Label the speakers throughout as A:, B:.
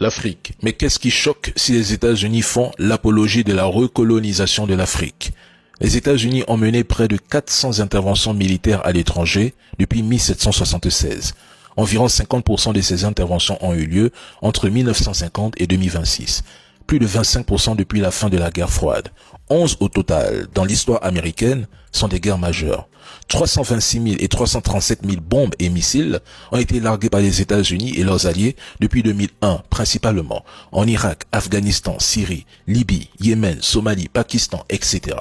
A: L'Afrique. Mais qu'est-ce qui choque si les États-Unis font l'apologie de la recolonisation de l'Afrique? Les États-Unis ont mené près de 400 interventions militaires à l'étranger depuis 1776. Environ 50% de ces interventions ont eu lieu entre 1950 et 2026. Plus de 25% depuis la fin de la guerre froide. 11 au total, dans l'histoire américaine, sont des guerres majeures. 326 000 et 337 000 bombes et missiles ont été largués par les États-Unis et leurs alliés depuis 2001, principalement en Irak, Afghanistan, Syrie, Libye, Yémen, Somalie, Pakistan, etc.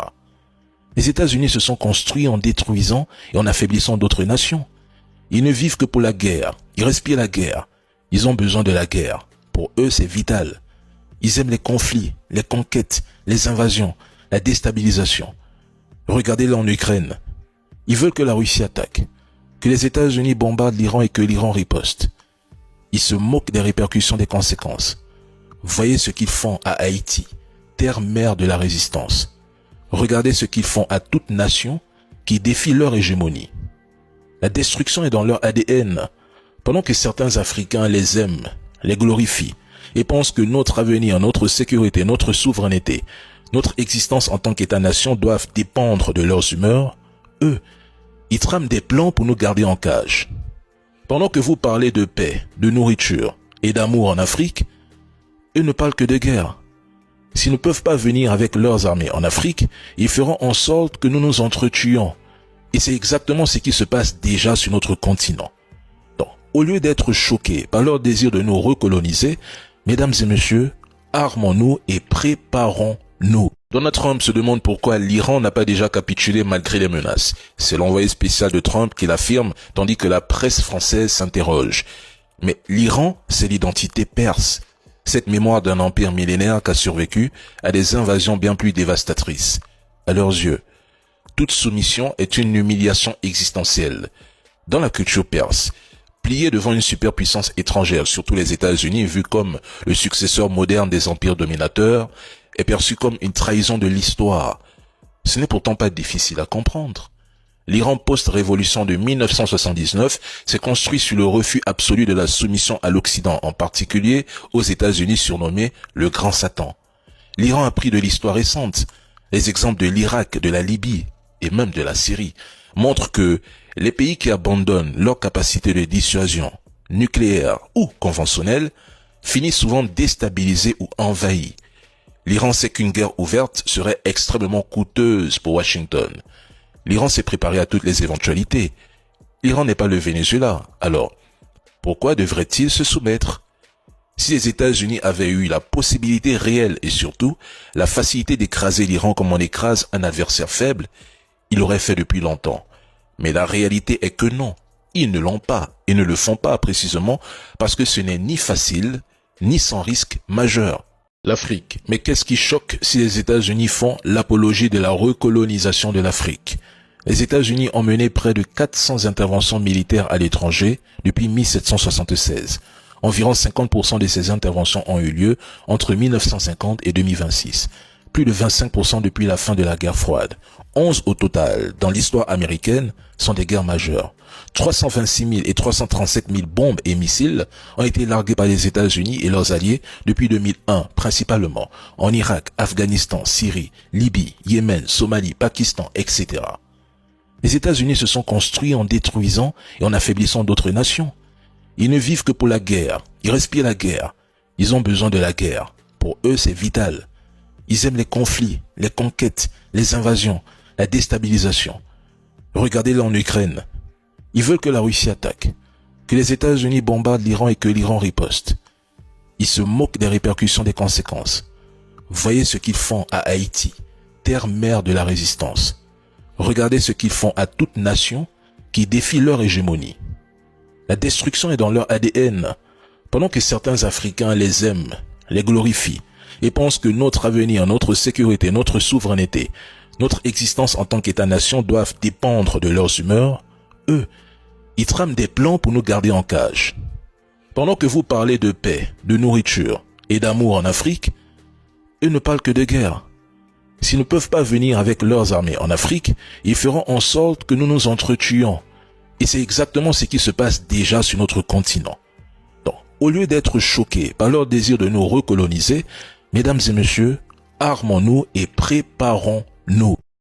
A: Les États-Unis se sont construits en détruisant et en affaiblissant d'autres nations. Ils ne vivent que pour la guerre, ils respirent la guerre, ils ont besoin de la guerre. Pour eux, c'est vital. Ils aiment les conflits, les conquêtes, les invasions, la déstabilisation. Regardez-le en Ukraine. Ils veulent que la Russie attaque, que les États-Unis bombardent l'Iran et que l'Iran riposte. Ils se moquent des répercussions des conséquences. Voyez ce qu'ils font à Haïti, terre-mère de la résistance. Regardez ce qu'ils font à toute nation qui défie leur hégémonie. La destruction est dans leur ADN. Pendant que certains Africains les aiment, les glorifient et pensent que notre avenir, notre sécurité, notre souveraineté, notre existence en tant qu'État-nation doivent dépendre de leurs humeurs, eux, ils trament des plans pour nous garder en cage. Pendant que vous parlez de paix, de nourriture et d'amour en Afrique, eux ne parlent que de guerre. S'ils ne peuvent pas venir avec leurs armées en Afrique, ils feront en sorte que nous nous entretuions. Et c'est exactement ce qui se passe déjà sur notre continent. Donc, au lieu d'être choqués par leur désir de nous recoloniser, mesdames et messieurs, armons-nous et préparons-nous. Donald Trump se demande pourquoi l'Iran n'a pas déjà capitulé malgré les menaces. C'est l'envoyé spécial de Trump qui l'affirme, tandis que la presse française s'interroge. Mais l'Iran, c'est l'identité perse. Cette mémoire d'un empire millénaire qui a survécu à des invasions bien plus dévastatrices. À leurs yeux, toute soumission est une humiliation existentielle. Dans la culture perse, plier devant une superpuissance étrangère, surtout les États-Unis, vu comme le successeur moderne des empires dominateurs, est perçu comme une trahison de l'histoire. Ce n'est pourtant pas difficile à comprendre. L'Iran post-révolution de 1979 s'est construit sur le refus absolu de la soumission à l'Occident, en particulier aux États-Unis surnommés le Grand Satan. L'Iran a pris de l'histoire récente. Les exemples de l'Irak, de la Libye et même de la Syrie montrent que les pays qui abandonnent leur capacité de dissuasion nucléaire ou conventionnelle finissent souvent déstabilisés ou envahis. L'Iran sait qu'une guerre ouverte serait extrêmement coûteuse pour Washington. L'Iran s'est préparé à toutes les éventualités. L'Iran n'est pas le Venezuela. Alors, pourquoi devrait-il se soumettre? Si les États-Unis avaient eu la possibilité réelle et surtout la facilité d'écraser l'Iran comme on écrase un adversaire faible, ils l'auraient fait depuis longtemps. Mais la réalité est que non, ils ne l'ont pas et ne le font pas précisément parce que ce n'est ni facile, ni sans risque majeur. L'Afrique. Mais qu'est-ce qui choque si les États-Unis font l'apologie de la recolonisation de l'Afrique? Les États-Unis ont mené près de 400 interventions militaires à l'étranger depuis 1776. Environ 50% de ces interventions ont eu lieu entre 1950 et 2026. Plus de 25% depuis la fin de la guerre froide. 11 au total, dans l'histoire américaine, sont des guerres majeures. 326 000 et 337 000 bombes et missiles ont été largués par les États-Unis et leurs alliés depuis 2001, principalement en Irak, Afghanistan, Syrie, Libye, Yémen, Somalie, Pakistan, etc. Les États-Unis se sont construits en détruisant et en affaiblissant d'autres nations. Ils ne vivent que pour la guerre, ils respirent la guerre, ils ont besoin de la guerre. Pour eux, c'est vital. Ils aiment les conflits, les conquêtes, les invasions, la déstabilisation. Regardez-le en Ukraine. Ils veulent que la Russie attaque, que les États-Unis bombardent l'Iran et que l'Iran riposte. Ils se moquent des répercussions des conséquences. Voyez ce qu'ils font à Haïti, terre-mère de la résistance. Regardez ce qu'ils font à toute nation qui défie leur hégémonie. La destruction est dans leur ADN. Pendant que certains Africains les aiment, les glorifient et pensent que notre avenir, notre sécurité, notre souveraineté, notre existence en tant qu'État-nation doivent dépendre de leurs humeurs, eux, ils trament des plans pour nous garder en cage. Pendant que vous parlez de paix, de nourriture et d'amour en Afrique, eux ne parlent que de guerre. S'ils ne peuvent pas venir avec leurs armées en Afrique, ils feront en sorte que nous nous entretuions. Et c'est exactement ce qui se passe déjà sur notre continent. Donc, au lieu d'être choqués par leur désir de nous recoloniser, mesdames et messieurs, armons-nous et préparons-nous.